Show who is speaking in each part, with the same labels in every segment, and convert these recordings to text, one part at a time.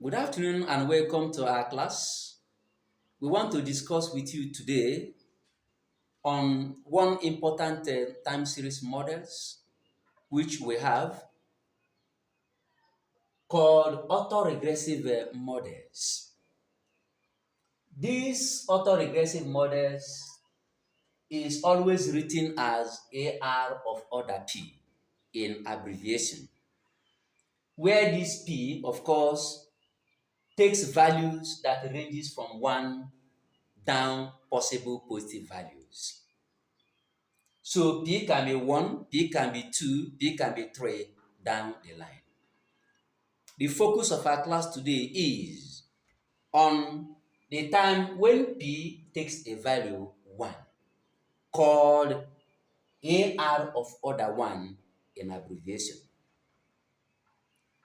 Speaker 1: Good afternoon and welcome to our class. We want to discuss with you today on one important time series models which we have called autoregressive models. These autoregressive models is always written as AR of order P in abbreviation, where this P, of course, takes values that ranges from 1 down possible positive values. So P can be 1, P can be 2, P can be 3 down the line. The focus of our class today is on the time when P takes a value 1, called AR of order 1 in abbreviation.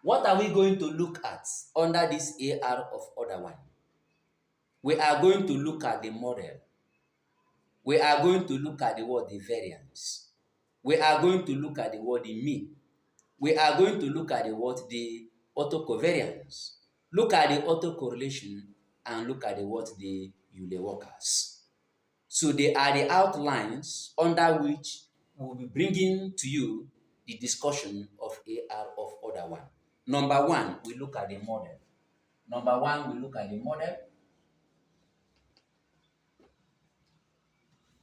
Speaker 1: What are we going to look at under this AR of order 1? We are going to look at the model. We are going to look at the variance. We are going to look at the mean. We are going to look at the autocovariance, look at the autocorrelation, and look at the Yule-Walkers. So they are the outlines under which we will be bringing to you the discussion of AR of order 1. Number 1, we look at the model.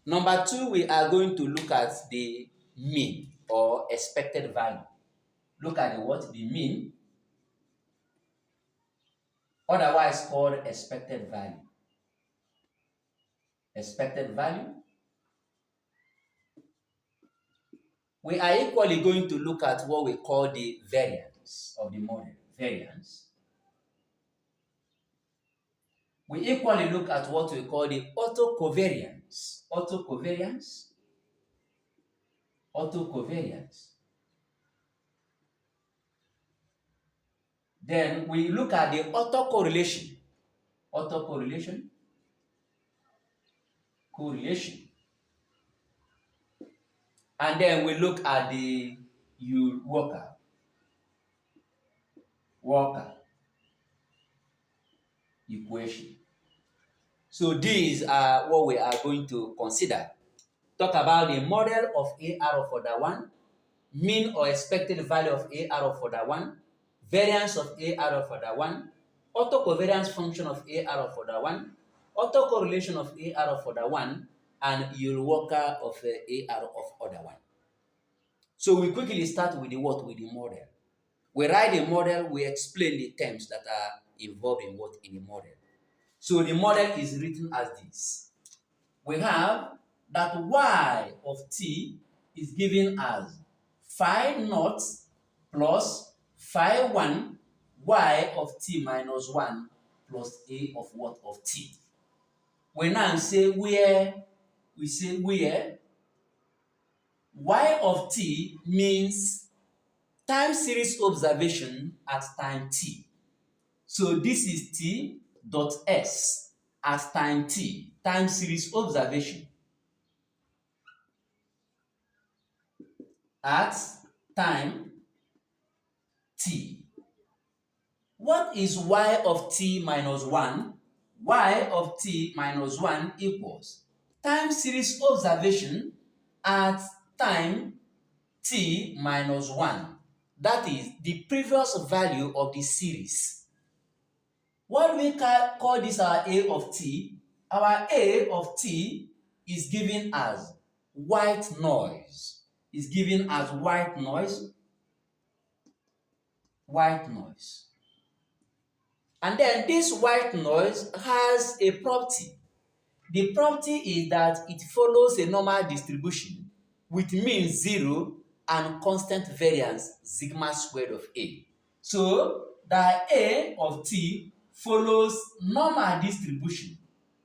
Speaker 1: Number 2, we are going to look at the mean or expected value. Look at the mean, otherwise called expected value. We are equally going to look at what we call the variance of the model. We equally look at what we call the autocovariance. Then we look at the autocorrelation. And then we look at the Yule-Walker. Equation. So these are what we are going to consider. Talk about the model of AR of order 1, mean or expected value of AR of order 1, variance of AR of order 1, autocovariance function of AR of order 1, autocorrelation of AR of order 1, and Yule-Walker of AR of order 1. So we quickly start with the model. We write the model, we explain the terms that are involved in the model. So the model is written as this. We have that y of t is given as phi naught plus phi 1 y of t minus 1 plus a of t. We now say where y of t means time series observation at time t. So this is t dot s as time t, time series observation at time t. What is y of t minus 1? Y of t minus 1 equals time series observation at time t minus 1. That is the previous value of the series. What do we call this our A of t? Our A of t is given as white noise. And then this white noise has a property. The property is that it follows a normal distribution with mean 0 and constant variance sigma squared of A. So the A of t follows normal distribution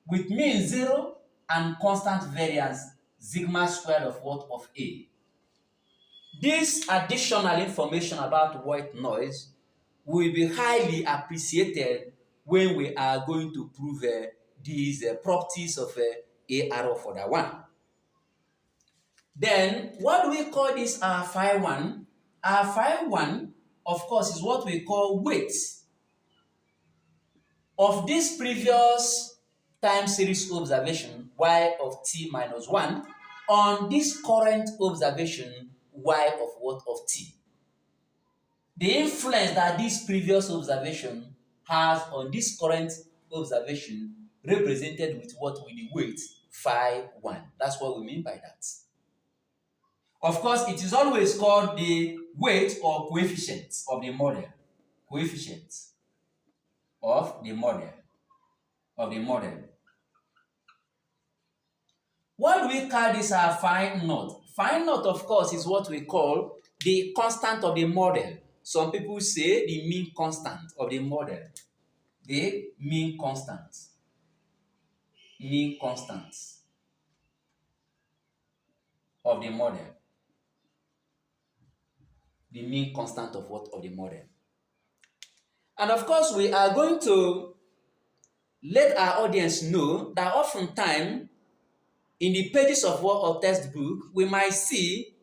Speaker 1: with mean 0 and constant variance sigma squared of A. This additional information about white noise will be highly appreciated when we are going to prove these properties of AR of order 1. Then, what do we call this our phi 1? Our phi 1, of course, is what we call weight. of this previous time series observation y of t minus 1 on this current observation y of what of t. The influence that this previous observation has on this current observation represented with what? With the weight phi 1. That's what we mean by that. Of course, it is always called the weight or coefficient of the model. Coefficient of the model. What do we call this our phi naught? Phi naught, of course, is what we call the constant of the model. Some people say the mean constant of the model. The mean constant. Mean constant of the model. The mean constant of what? Of the model. And of course, we are going to let our audience know that oftentimes in the pages of what of textbook, we might see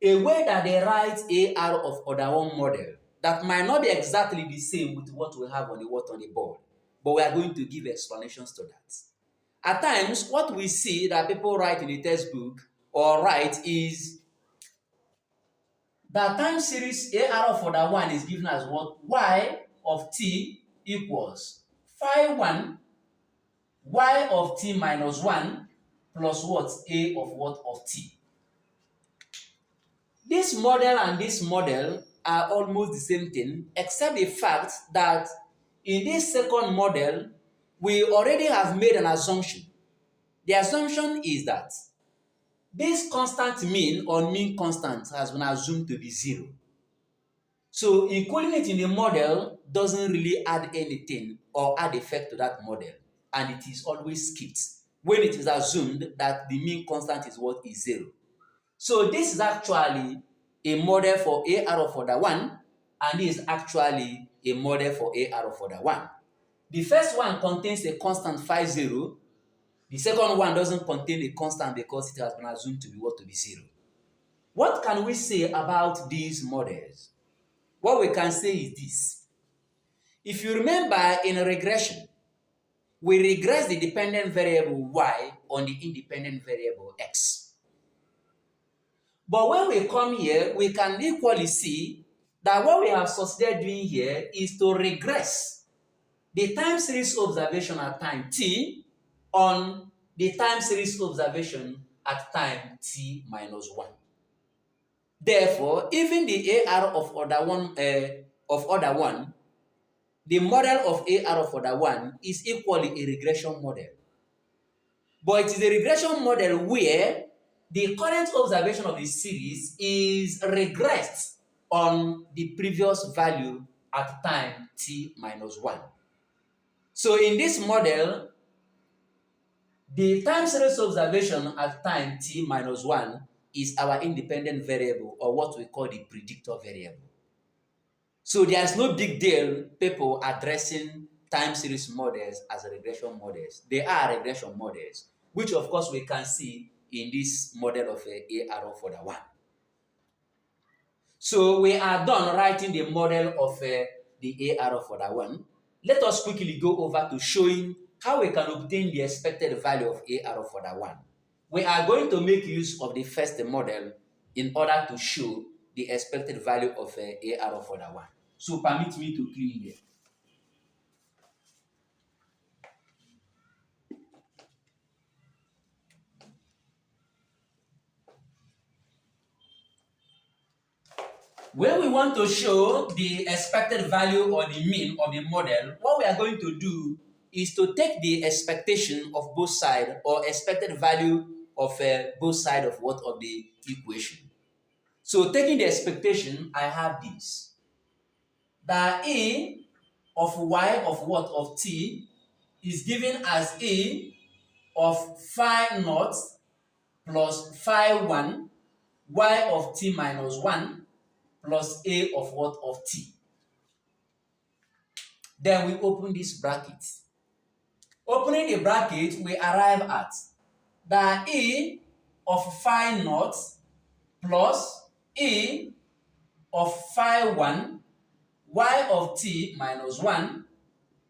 Speaker 1: a way that they write AR of order 1 model that might not be exactly the same with what we have on the board, but we are going to give explanations to that. At times, what we see that people write in the textbook or write is that time series AR of order 1 is given as what? Y of t equals phi 1 y of t minus 1 plus what? A of what? Of t. This model and this model are almost the same thing, except the fact that in this second model, we already have made an assumption. The assumption is that this constant mean or mean constant has been assumed to be 0. So including it in the model doesn't really add anything or add effect to that model, and it is always skipped when it is assumed that the mean constant is what? Is 0. So this is actually a model for AR of order 1, and this is actually a model for AR of order 1. The first one contains a constant phi 0. The second one doesn't contain a constant because it has been assumed to be what? To be 0. What can we say about these models? What we can say is this. If you remember in a regression, we regress the dependent variable y on the independent variable x. But when we come here, we can equally see that what we have succeeded doing here is to regress the time series observation at time t on the time series observation at time t minus 1. Therefore, even the AR of order 1, the model of AR of order 1 is equally a regression model. But it is a regression model where the current observation of the series is regressed on the previous value at time t minus 1. So in this model, the time series observation at time t minus 1 is our independent variable, or what we call the predictor variable. So there's no big deal people addressing time series models as regression models. They are regression models, which of course we can see in this model of AR of order 1. So we are done writing the model of the AR of order 1. Let us quickly go over to showing how we can obtain the expected value of AR of order 1. We are going to make use of the first model in order to show the expected value of AR of order 1. So permit me to clean here. When we want to show the expected value or the mean of the model, what we are going to do is to take the expectation of both sides, or expected value of both sides of what? Of the equation. So taking the expectation, I have this. That A of y of what? Of t is given as A of phi naught plus phi 1 y of t minus 1 plus A of what? Of t. Then we open this bracket. Opening the bracket, we arrive at that A of phi naught plus A of phi 1 y of t minus 1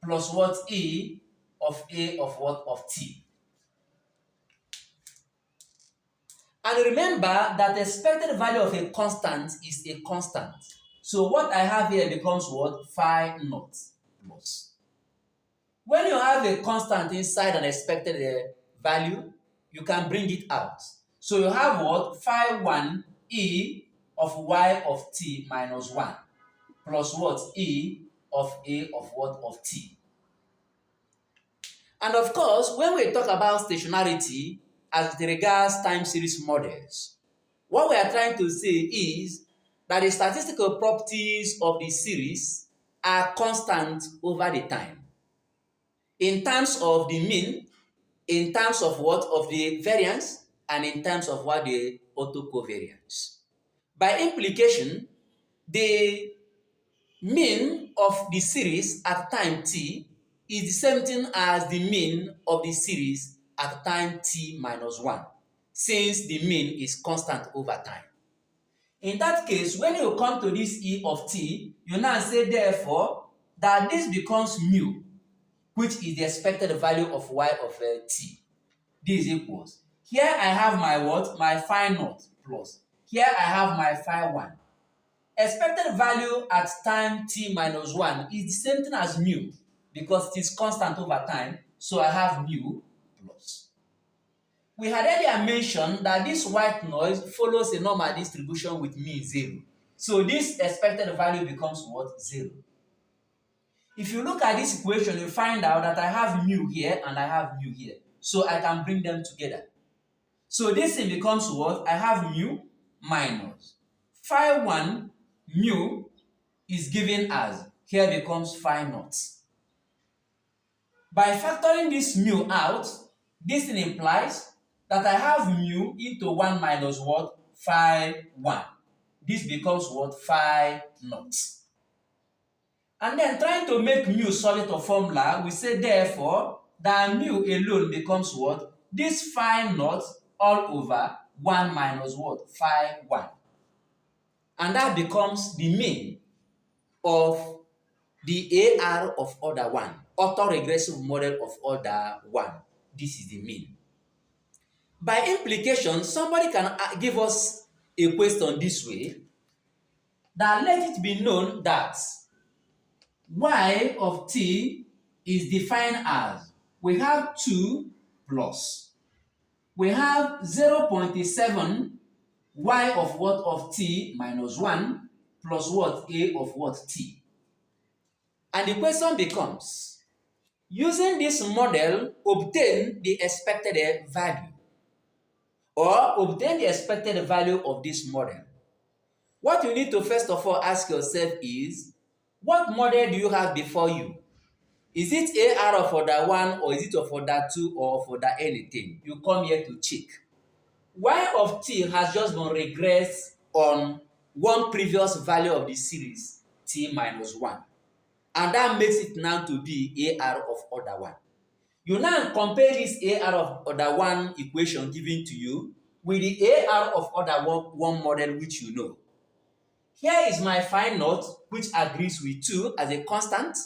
Speaker 1: plus what E of A of what of T. And remember that the expected value of a constant is a constant. So what I have here becomes what? Phi naught plus. When you have a constant inside an expected value, you can bring it out. So you have what? Phi 1 E of Y of T minus 1 plus what? E of A of what? Of T. And of course, when we talk about stationarity as it regards time series models, what we are trying to say is that the statistical properties of the series are constant over the time. In terms of the mean, in terms of what? Of the variance, and in terms of what? The autocovariance. By implication, the mean of the series at time t is the same thing as the mean of the series at time t minus 1, since the mean is constant over time. In that case, when you come to this E of t, you now say therefore that this becomes mu, which is the expected value of y of t. This equals, here I have my what? My phi naught plus, here I have my phi 1. Expected value at time t minus 1 is the same thing as mu because it is constant over time, so I have mu plus. We had earlier mentioned that this white noise follows a normal distribution with mean 0. So this expected value becomes what? 0. If you look at this equation, you find out that I have mu here and I have mu here. So I can bring them together. So this thing becomes what? I have mu minus phi 1 mu is given as, here becomes phi naught. By factoring this mu out, this thing implies that I have mu into 1 minus what? Phi 1. This becomes what? Phi naught. And then trying to make mu solve a formula, we say therefore that mu alone becomes what? This phi naught all over 1 minus what? Phi 1. And that becomes the mean of the AR of order 1, autoregressive model of order 1. This is the mean. By implication, somebody can give us a question this way, that let it be known that y of t is defined as, we have 2 plus, we have 0.7 y of what? Of t minus 1 plus what? A of what? T. And the question becomes, using this model, obtain the expected value, or obtain the expected value of this model. What you need to first of all ask yourself is, what model do you have before you? Is it AR of order 1, or is it of order 2, or of order anything? You come here to check. Y of t has just been regressed on one previous value of the series, t minus 1. And that makes it now to be AR of order 1. You now compare this AR of order 1 equation given to you with the AR of order 1 model which you know. Here is my phi naught, which agrees with 2 as a constant.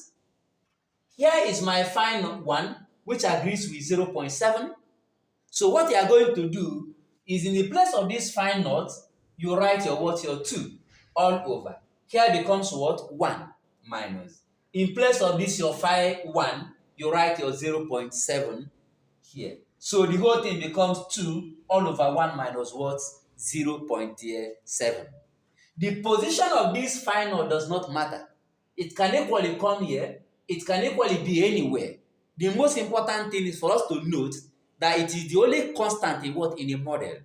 Speaker 1: Here is my phi 1, which agrees with 0.7. So what you are going to do is, in the place of this phi naught, you write your what? Your 2 all over. Here becomes what? 1 minus. In place of this your phi 1, you write your 0.7 here. So the whole thing becomes 2 all over 1 minus what? 0.7. The position of this phi naught does not matter. It can equally come here. It can equally be anywhere. The most important thing is for us to note that it is the only constant in what? In a model.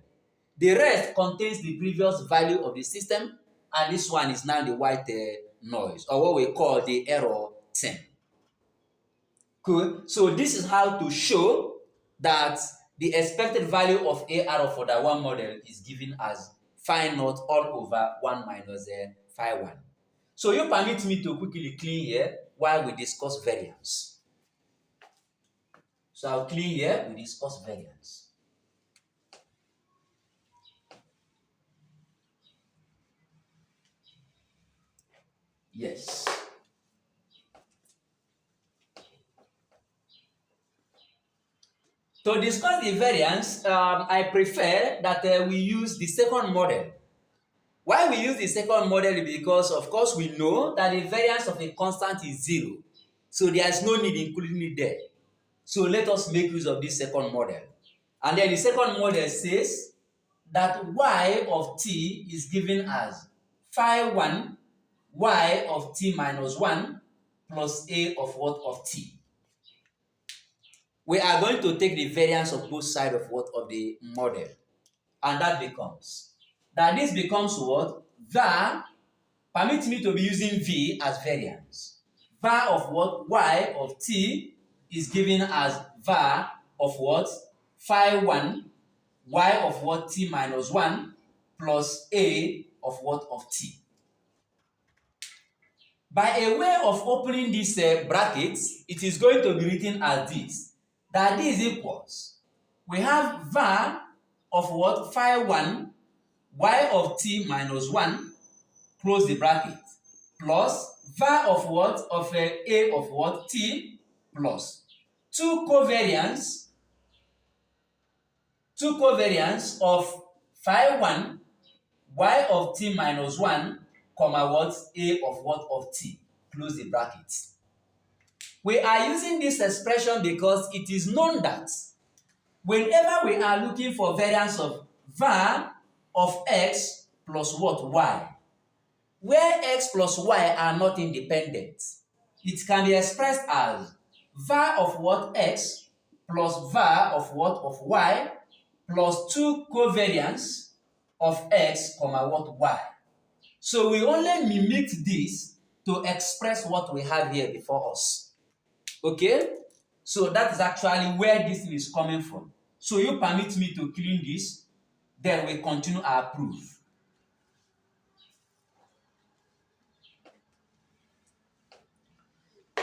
Speaker 1: The rest contains the previous value of the system, and this one is now the white noise, or what we call the error term. Cool. So this is how to show that the expected value of AR of order 1 model is given as phi naught all over 1 minus phi 1. So you permit me to quickly clean here while we discuss variance. So I'll clean here, we discuss variance. Yes. To discuss the variance, I prefer that we use the second model. Why we use the second model is because, of course, we know that the variance of a constant is 0. So there is no need including it there. So let us make use of this second model. And then the second model says that y of t is given as phi 1 y of t minus 1 plus a of what of t. We are going to take the variance of both sides of what of the model. And this becomes what? Var, permit me to be using v as variance. Var of what? Y of t is given as var of what? Phi 1 y of what? T minus 1 plus a of what? Of t. By a way of opening this brackets, it is going to be written as this. That this equals, we have var of what? Phi 1 y of t minus 1 close the bracket plus var of what? Of a of what? T plus two covariance of phi 1 y of t minus 1 comma what? A of what? Of t close the bracket. We are using this expression because it is known that whenever we are looking for variance of var of x plus what? Y, where x plus y are not independent, it can be expressed as var of what? X plus var of what? Of y plus two covariance of x comma what? Y. So we only mimicked this to express what we have here before us. Okay? So that is actually where this is coming from. So you permit me to clean this, then we continue our proof.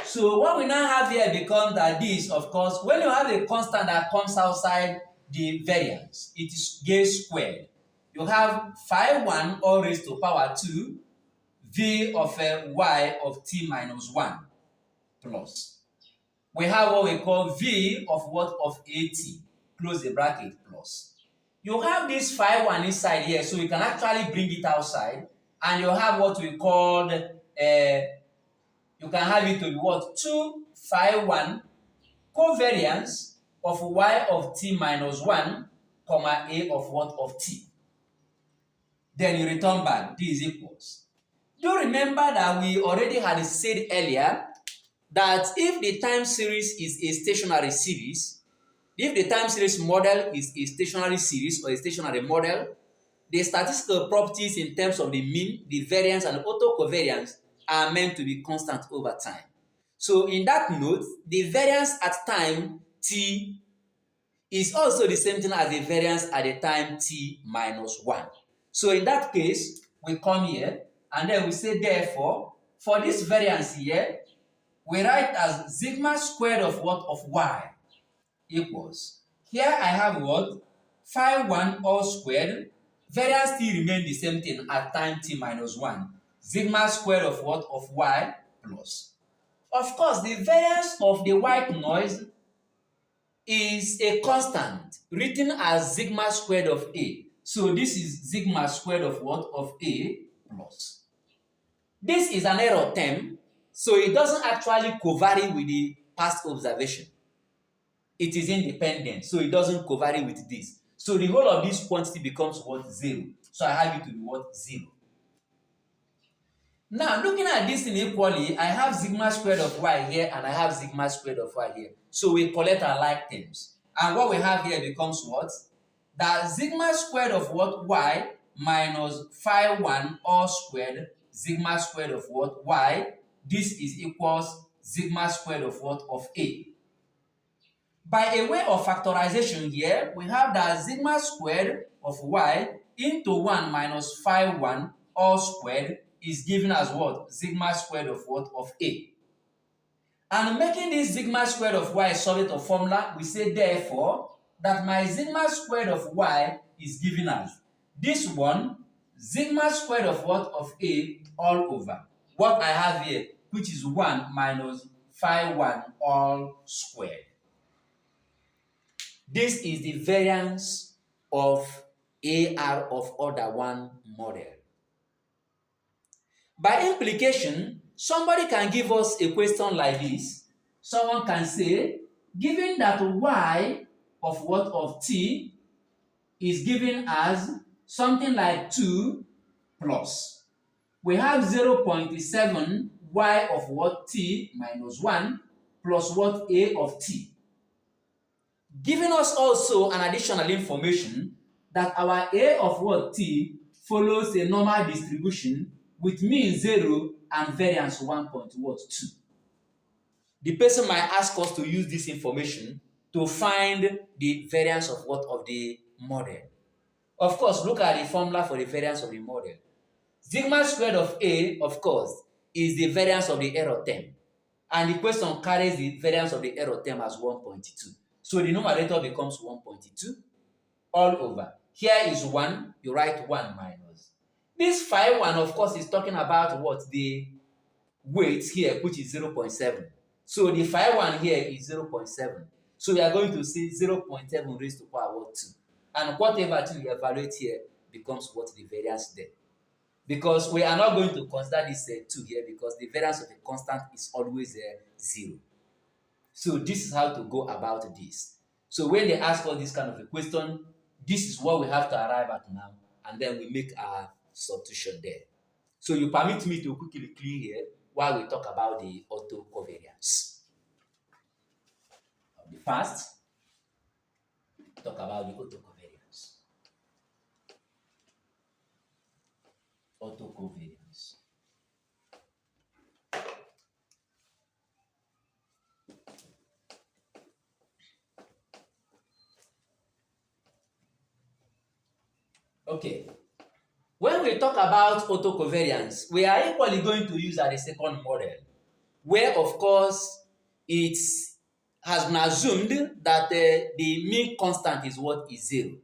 Speaker 1: So what we now have here becomes that this, of course, when you have a constant that comes outside the variance, it is gain squared. You have phi 1 all raised to power 2 v of y of t minus 1 plus. We have what we call v of what? Of at, close the bracket, plus. You have this phi 1 inside here, so you can actually bring it outside, and you have what we call, you can have it to be what? 2 phi 1 covariance of y of t minus 1 comma a of what? Of t. Then you return back, this equals. Do you remember that we already had said earlier that if the time series is a stationary series, if the time series model is a stationary series or a stationary model, the statistical properties in terms of the mean, the variance, and autocovariance are meant to be constant over time. So in that note, the variance at time t is also the same thing as the variance at the time t minus 1. So in that case, we come here and then we say therefore, for this variance here, we write as sigma squared of what? Of y equals. Here I have what? Phi 1 all squared. Variance still remain the same thing at time t minus 1. Sigma squared of what? Of y plus. Of course, the variance of the white noise is a constant written as sigma squared of a. So this is sigma squared of what? Of a plus. This is an error term, so it doesn't actually covary with the past observation. It is independent, so it doesn't covary with this. So the whole of this quantity becomes what? 0. So I have it to be what? 0. Now, looking at this inequally, I have sigma squared of y here and I have sigma squared of y here. So we collect our like terms. And what we have here becomes what? That sigma squared of what? Y minus phi 1 all squared sigma squared of what? Y. This is equals sigma squared of what? Of a. By a way of factorization here, we have that sigma squared of y into 1 minus phi 1 all squared is given as what? Sigma squared of what? Of a. And making this sigma squared of y subject of formula, we say therefore that my sigma squared of y is given as this one, sigma squared of what? Of a all over what I have here, which is 1 minus phi 1 all squared. This is the variance of AR of order 1 model. By implication, somebody can give us a question like this. Someone can say, given that y of what of t is given as something like 2 plus. We have 0.7 y of what t minus 1 plus what a of t. Giving us also an additional information that our a of what t follows a normal distribution with mean 0 and variance 1.2. The person might ask us to use this information to find the variance of what of the model. Of course, look at the formula for the variance of the model. Sigma squared of A, of course, is the variance of the error term. And the question carries the variance of the error term as 1.2. So the numerator becomes 1.2 all over. Here is 1, you write 1 minus. This phi 1, of course, is talking about what? The weight here, which is 0.7. So the phi 1 here is 0.7. So we are going to see 0.7 raised to power what 2. And whatever thing we evaluate here becomes what the variance there. Because we are not going to consider this 2 here because the variance of a constant is always 0. So this is how to go about this. So when they ask us this kind of a question, this is what we have to arrive at now, and then we make our substitution there. So you permit me to quickly clear here while we talk about the autocovariance. First, talk about the autocovariance. Autocovariance. Okay. When we talk about autocovariance, we are equally going to use the second model, where of course it has been assumed that the mean constant is what is 0.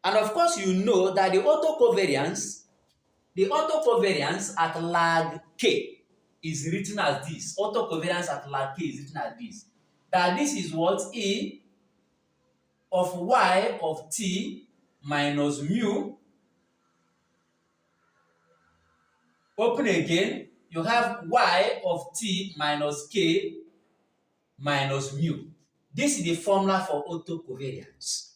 Speaker 1: And of course you know that the autocovariance at lag k is written as this. Autocovariance at lag k is written as this. That this is what E of y of t minus mu. Open again, you have y of t minus k minus mu. This is the formula for autocovariance.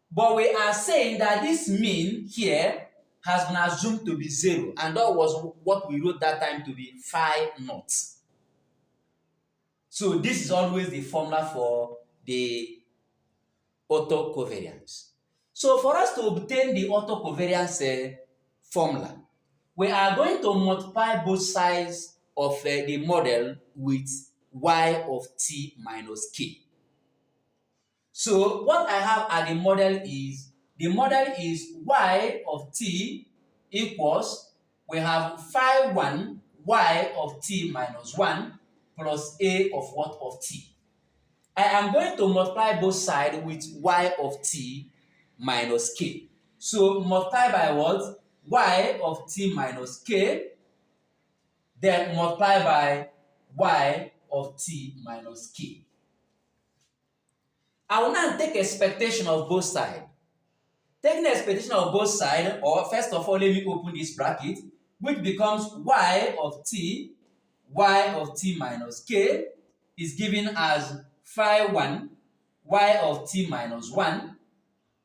Speaker 1: But we are saying that this mean here has been assumed to be 0, and that was what we wrote that time to be phi naught. So this is always the formula for the autocovariance. So for us to obtain the autocovariance formula, we are going to multiply both sides of the model with y of t minus k. So what I have at the model is y of t equals, we have phi 1 y of t minus 1 plus a of what of t. I am going to multiply both sides with y of t minus k. So multiply by what? Y of t minus k, then multiply by y of t minus k. I will now take expectation of both sides. Taking the expectation of both sides, or first of all, let me open this bracket, which becomes y of t minus k is given as phi 1 y of t minus 1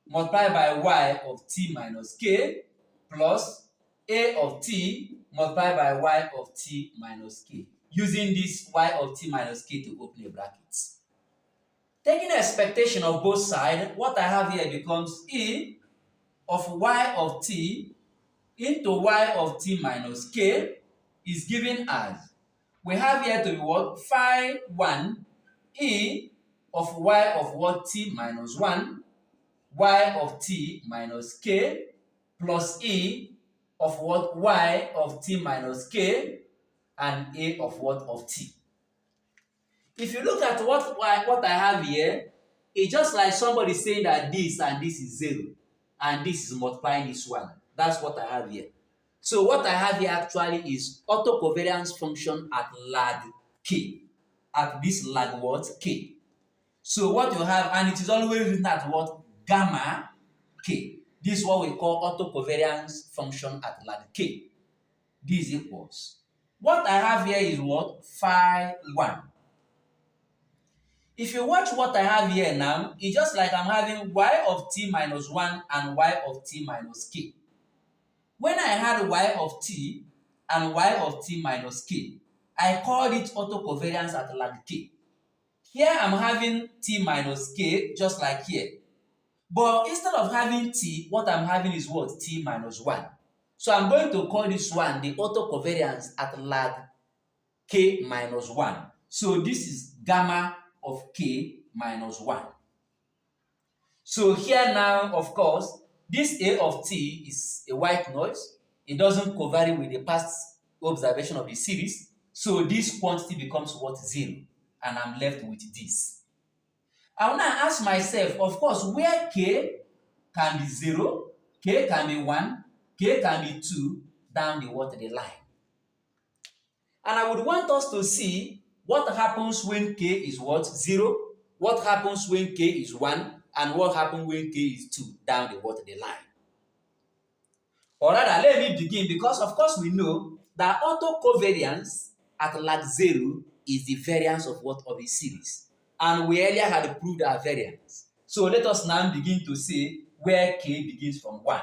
Speaker 1: multiplied by y of t minus k plus a of t multiplied by y of t minus k, using this y of t minus k to open a bracket. Taking the expectation of both sides, what I have here becomes e of y of t into y of t minus k is given as, we have here to be what? Phi 1 e of y of what? T minus 1 y of t minus k plus e of what? Y of t minus k and a of what? Of t. If you look at what I have here, it's just like somebody saying that this and this is 0 and this is multiplying this one. That's what I have here. So what I have here actually is autocovariance function at lag k, at this lag what? K. So what you have, and it is always written at what? Gamma k. This is what we call autocovariance function at lag k. This equals. What I have here is what? Phi 1. If you watch what I have here now, it's just like I'm having y of t minus 1 and y of t minus k. When I had y of t and y of t minus k, I called it autocovariance at lag k. Here I'm having t minus k, just like here. But instead of having t, what I'm having is what? T minus 1. So I'm going to call this one the autocovariance at lag k minus 1. So this is gamma of k minus 1. So here now, of course, this A of t is a white noise. It doesn't covary with the past observation of the series. So this quantity becomes what? 0. And I'm left with this. I will now ask myself, of course, where k can be 0, k can be 1, k can be 2, down the line. And I would want us to see what happens when k is what? 0, what happens when k is 1, and what happens when k is 2, down the line. Or rather, let me begin, because of course we know that autocovariance at lag 0 is the variance of what? Of a series. And we earlier had proved our variance. So let us now begin to say where k begins from 1.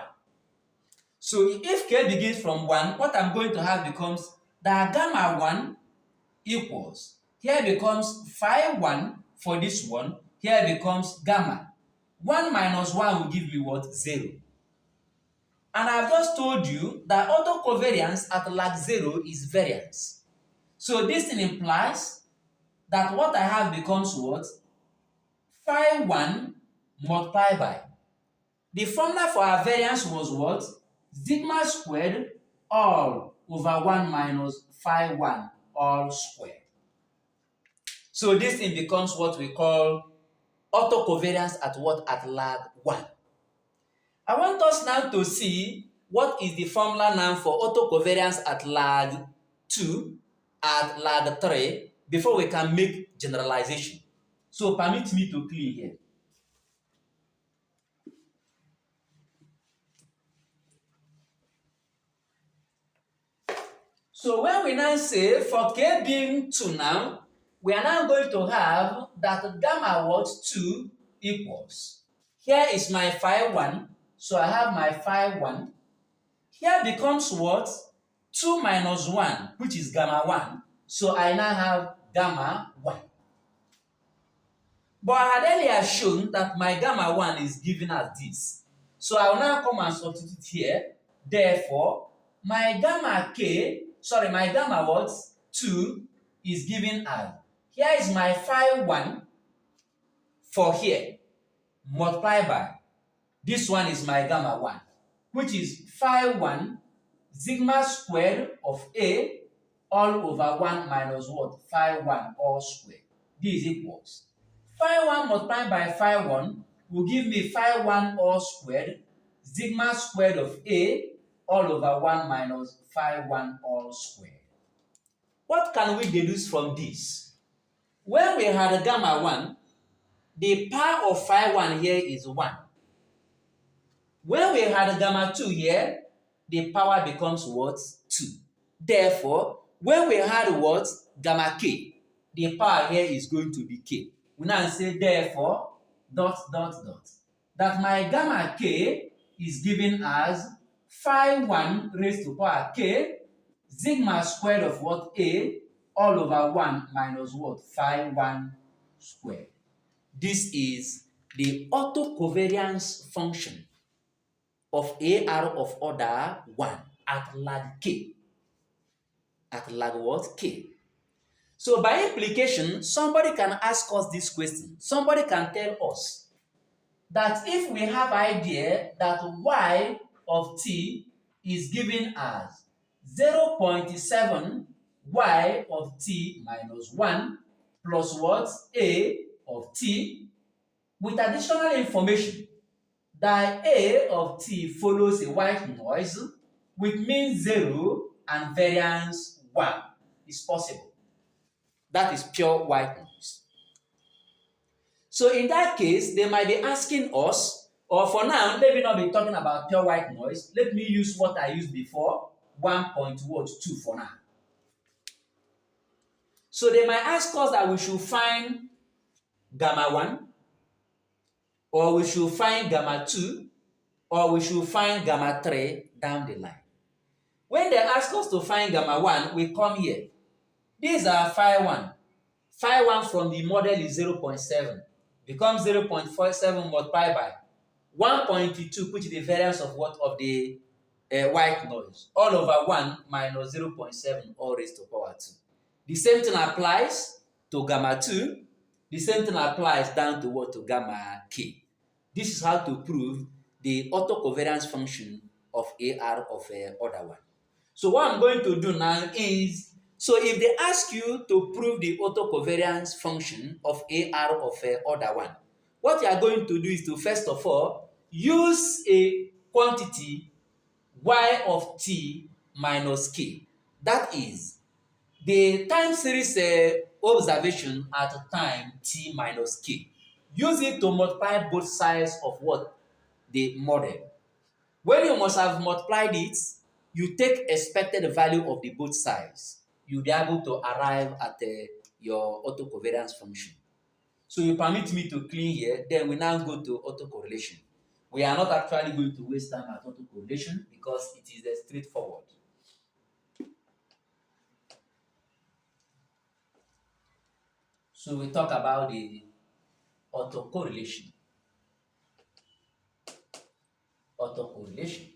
Speaker 1: So if k begins from 1, what I'm going to have becomes that gamma 1 equals, here becomes phi 1 for this one, here becomes gamma. 1 minus 1 will give me what? 0. And I've just told you that autocovariance at lag 0 is variance. So this thing implies that what I have becomes what? Phi 1 multiplied by. The formula for our variance was what? Sigma squared all over 1 minus phi 1 all squared. So this thing becomes what we call autocovariance at what? At lag 1. I want us now to see what is the formula now for autocovariance at lag 2, at lag 3, before we can make generalization. So permit me to clean here. So when we now say for k being 2 now, we are now going to have that gamma what? 2 equals. Here is my phi 1, so I have my phi 1. Here becomes what? 2 minus 1, which is gamma 1. So I now have gamma 1. But I had earlier shown that my gamma 1 is given as this. So I will now come and substitute here. Therefore, my gamma what? 2 is given as. Here is my phi 1 for here, multiplied by. This one is my gamma 1, which is phi 1 sigma squared of A all over 1 minus what? Phi 1 all squared. This equals. Phi 1 multiplied by phi 1 will give me phi 1 all squared sigma squared of A all over 1 minus phi 1 all squared. What can we deduce from this? When we had gamma 1, the power of phi 1 here is 1. When we had gamma 2 here, the power becomes what? 2. Therefore, when we had what? Gamma k, the power here is going to be k. We now say therefore, ... that my gamma k is given as phi 1 raised to power k sigma squared of what? A all over 1 minus what? Phi 1 squared. This is the autocovariance function of AR of order 1 at lag k. At lag what? K. So by implication, somebody can ask us this question. Somebody can tell us that if we have idea that y of t is given as 0.7 y of t minus 1 plus what? A of t, with additional information that A of t follows a white noise with mean 0 and variance 1 is possible. That is pure white noise. So in that case, they might be asking us, or for now, let me not be talking about pure white noise. Let me use what I used before, 1.2 for now. So they might ask us that we should find gamma 1, or we should find gamma 2, or we should find gamma 3 down the line. When they ask us to find gamma 1, we come here. These are phi 1. Phi 1 from the model is 0.7. Becomes 0.47 multiplied by 1.2, which is the variance of what? Of the white noise. All over 1 minus 0.7 all raised to power 2. The same thing applies to gamma 2. The same thing applies down to what? To gamma k. This is how to prove the autocovariance function of AR of order 1. So what I'm going to do now is, so if they ask you to prove the autocovariance function of AR of order 1, what you are going to do is to first of all use a quantity y of t minus k. That is the time series observation at time t minus k. Use it to multiply both sides of what? The model. When you must have multiplied it, you take expected value of the both sides. You'll be able to arrive at your autocovariance function. So you permit me to clean here, then we now go to autocorrelation. We are not actually going to waste time at autocorrelation because it is straightforward. So we talk about the autocorrelation. Autocorrelation.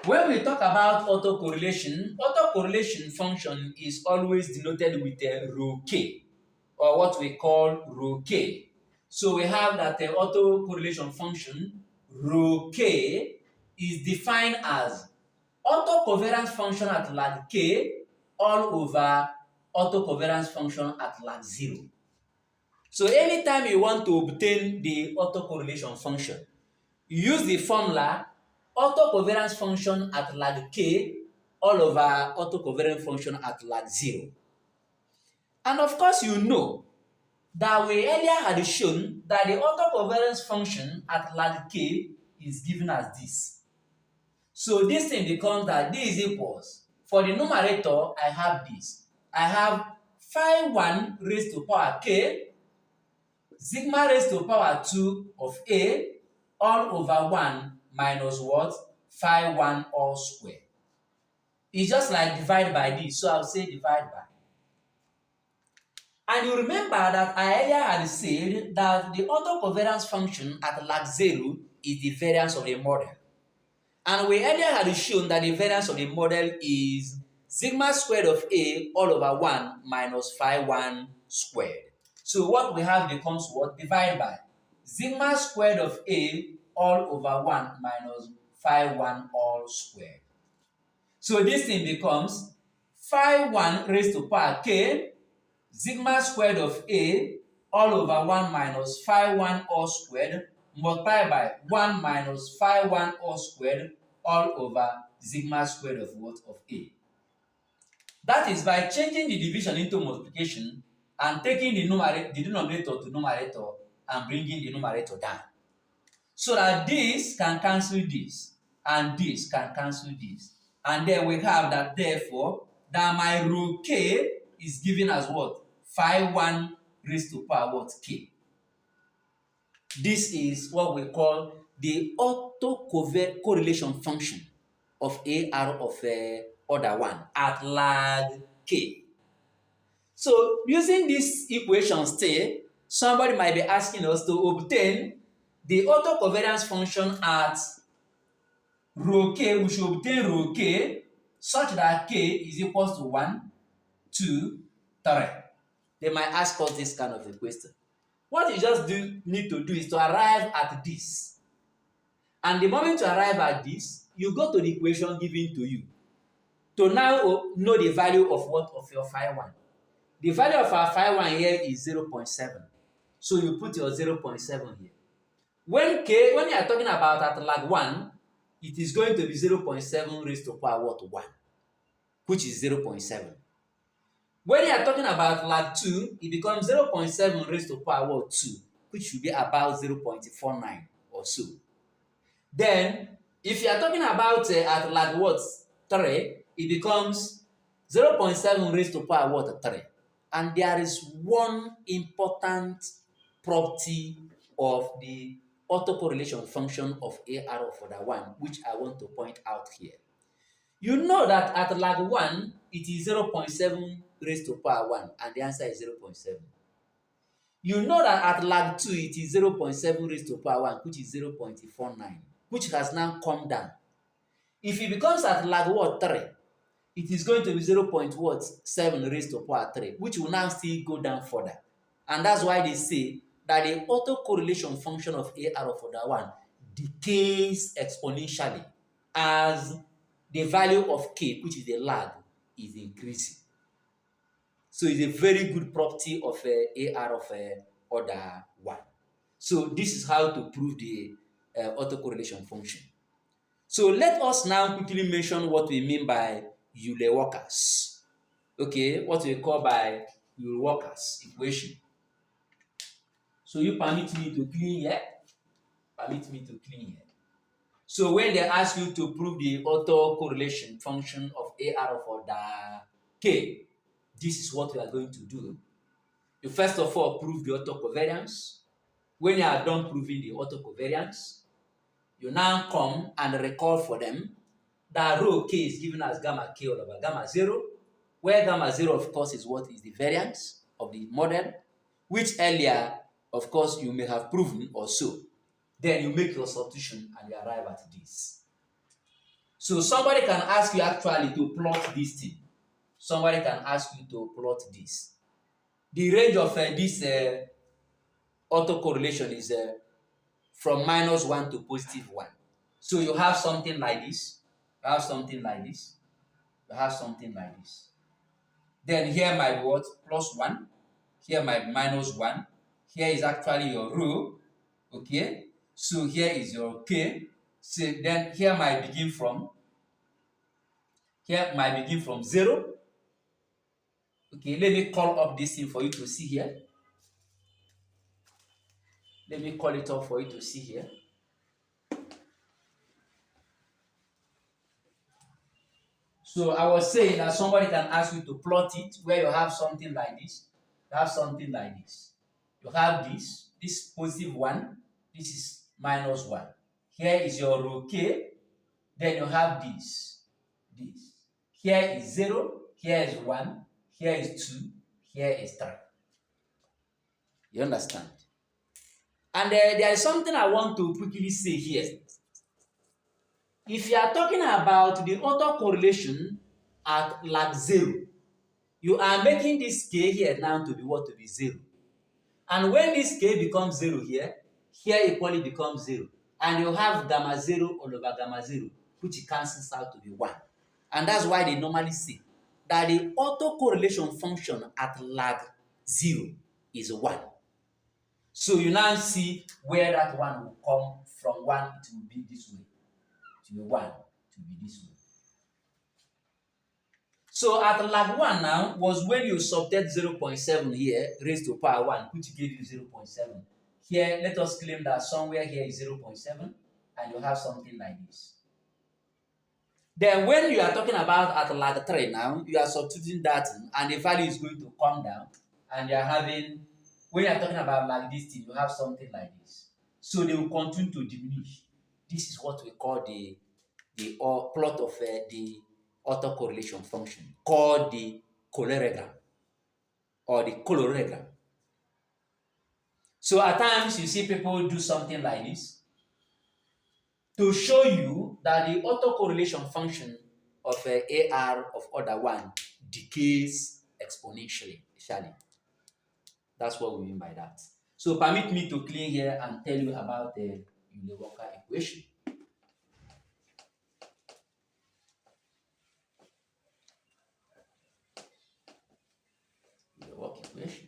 Speaker 1: When we talk about autocorrelation function is always denoted with rho k, or what we call rho k. So we have that the autocorrelation function rho k is defined as autocovariance function at lag k all over autocovariance function at lag 0. So anytime you want to obtain the autocorrelation function, you use the formula autocovariance function at lag k all over autocovariance function at lag 0. And of course, you know that we earlier had shown that the autocovariance function at lag k is given as this. So this thing becomes that this is equals, for the numerator, I have this. I have phi 1 raised to power k, sigma raised to power 2 of a, all over 1 minus what? Phi 1 all square. It's just like divide by this, so I'll say divide by. And you remember that I earlier had said that the autocovariance function at lag 0 is the variance of the model. And we earlier had shown that the variance of the model is sigma squared of a all over 1 minus phi 1 squared. So what we have becomes what? Divide by sigma squared of a all over 1 minus phi 1 all squared. So this thing becomes phi 1 raised to power k, sigma squared of a all over 1 minus phi 1 all squared multiplied by 1 minus phi 1 all squared all over sigma squared of what? Of a. That is by changing the division into multiplication and taking the denominator to numerator and bringing the numerator down. So that this can cancel this and this can cancel this. And then we have that therefore that my rho k is given as what? Phi 1 raised to power what? K. This is what we call the autocorrelation function of AR of order 1 at lag k. So using this equation still, somebody might be asking us to obtain the autocovariance function at rho k. We should obtain rho k such that k is equal to 1, 2, 3. They might ask us this kind of a question. What you just need to do is to arrive at this. And the moment you arrive at this, you go to the equation given to you to now know the value of what? Of your phi 1. The value of our phi 1 here is 0.7. So you put your 0.7 here. When you are talking about at lag 1, it is going to be 0.7 raised to power what? 1, which is 0.7. When you are talking about lag 2, it becomes 0.7 raised to power what 2, which should be about 0.49 or so. Then, if you are talking about at lag what 3, it becomes 0.7 raised to power what 3. And there is one important property of the autocorrelation function of AR of order 1, which I want to point out here. You know that at lag 1, it is 0.7 raised to power 1, and the answer is 0.7. You know that at lag 2, it is 0.7 raised to power 1, which is 0.49, which has now come down. If it becomes at lag what 3, it is going to be 0.7 raised to power 3, which will now still go down further. And that's why they say that the autocorrelation function of AR of order 1 decays exponentially as the value of K, which is the lag, is increasing. So it's a very good property of AR of order 1. So this is how to prove the autocorrelation function. So let us now quickly mention what we mean by Yule-Walkers. Okay, what we call by Yule-Walkers equation. So you permit me to clean here. Permit me to clean here. So when they ask you to prove the autocorrelation function of AR of order K, this is what we are going to do. You first of all prove the autocovariance. When you are done proving the autocovariance, you now come and record for them that rho K is given as gamma K all over gamma 0, where gamma 0, of course, is what is the variance of the model, which earlier, of course, you may have proven or so. Then you make your substitution and you arrive at this. So somebody can ask you actually to plot this thing. Somebody can ask you to plot this. The range of this autocorrelation is from -1 to +1. So you have something like this. You have something like this. You have something like this. Then here might be what? +1. Here might be -1. Here is actually your rho. Okay. So here is your K. So then here might begin from 0. Okay, let me call up this thing for you to see here. Let me call it up for you to see here. So I was saying that somebody can ask you to plot it where you have something like this. You have something like this. You have this +1. This is -1. Here is your rho K. Then you have this. Here is 0. Here is 1. Here is 2. Here is 3. You understand? And there is something I want to quickly say here. If you are talking about the autocorrelation at lag 0, you are making this K here now to be what? To be 0. And when this K becomes 0 here equally becomes 0. And you have gamma 0 all over gamma 0, which cancels out to be 1. And that's why they normally say that the autocorrelation function at lag 0 is 1. So you now see where that 1 will come from. 1, it will be this way. To be 1, to be this way. So at lag 1 now was when you subtract 0.7 here raised to power 1, which gave you 0.7. Here, let us claim that somewhere here is 0.7, and you have something like this. Then when you are talking about at lag 3 now, you are substituting that and the value is going to come down, and you are having, when you are talking about like this thing, you have something like this. So they will continue to diminish. This is what we call the plot of the autocorrelation function, called the coloregram or the coloregram. So at times you see people do something like this to show you that the autocorrelation function of AR of order 1 decays exponentially. That's what we mean by that. So permit me to clean here and tell you about the Yule-Walker equation. Yule-Walker equation.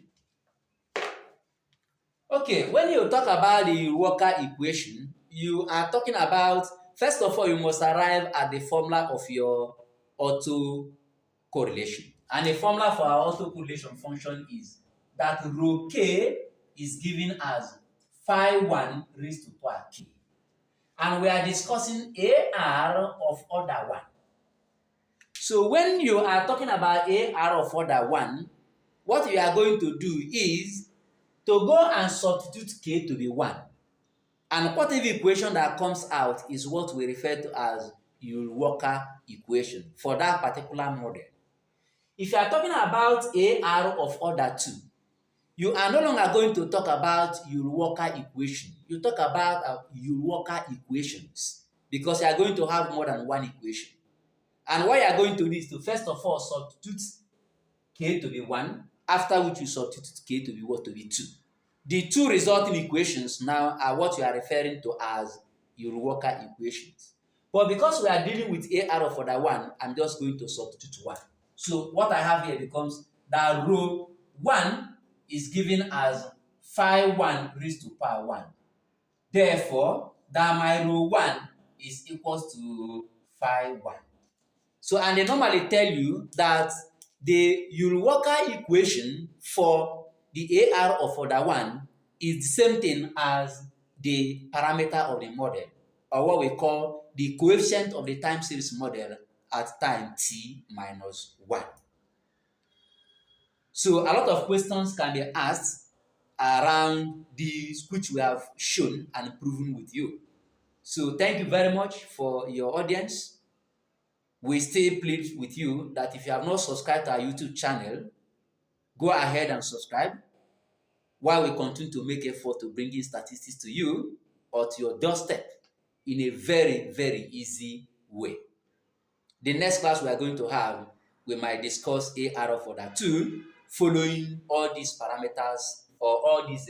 Speaker 1: Okay, when you talk about the Yule-Walker equation, you are talking about, first of all, you must arrive at the formula of your autocorrelation. And the formula for our autocorrelation function is that rho k is given as phi 1 raised to power k. And we are discussing AR of order 1. So when you are talking about AR of order 1, what we are going to do is to go and substitute k to be 1. And whatever equation that comes out is what we refer to as Yule-Walker equation for that particular model. If you are talking about AR of order 2, you are no longer going to talk about Yule-Walker equation. You talk about Yule-Walker equations because you are going to have more than one equation. And what you are going to do is to first of all substitute k to be 1, after which you substitute k to be what? To be 2. The two resulting equations now are what you are referring to as Yule-Walker equations. But because we are dealing with AR of order 1, I'm just going to substitute 1. So what I have here becomes that rho 1 is given as phi 1 raised to power 1. Therefore, that my rho 1 is equals to phi 1. So, and they normally tell you that the Yule-Walker equation for the AR of order 1 is the same thing as the parameter of the model, or what we call the coefficient of the time series model at time t minus 1. So a lot of questions can be asked around these, which we have shown and proven with you. So thank you very much for your audience. We still plead with you that if you have not subscribed to our YouTube channel, go ahead and subscribe while we continue to make effort to bring in statistics to you or to your doorstep in a very, very easy way. The next class we are going to have, we might discuss AR of order 2, following all these parameters or all these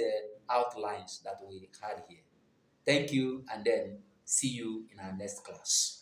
Speaker 1: outlines that we had here. Thank you, and then see you in our next class.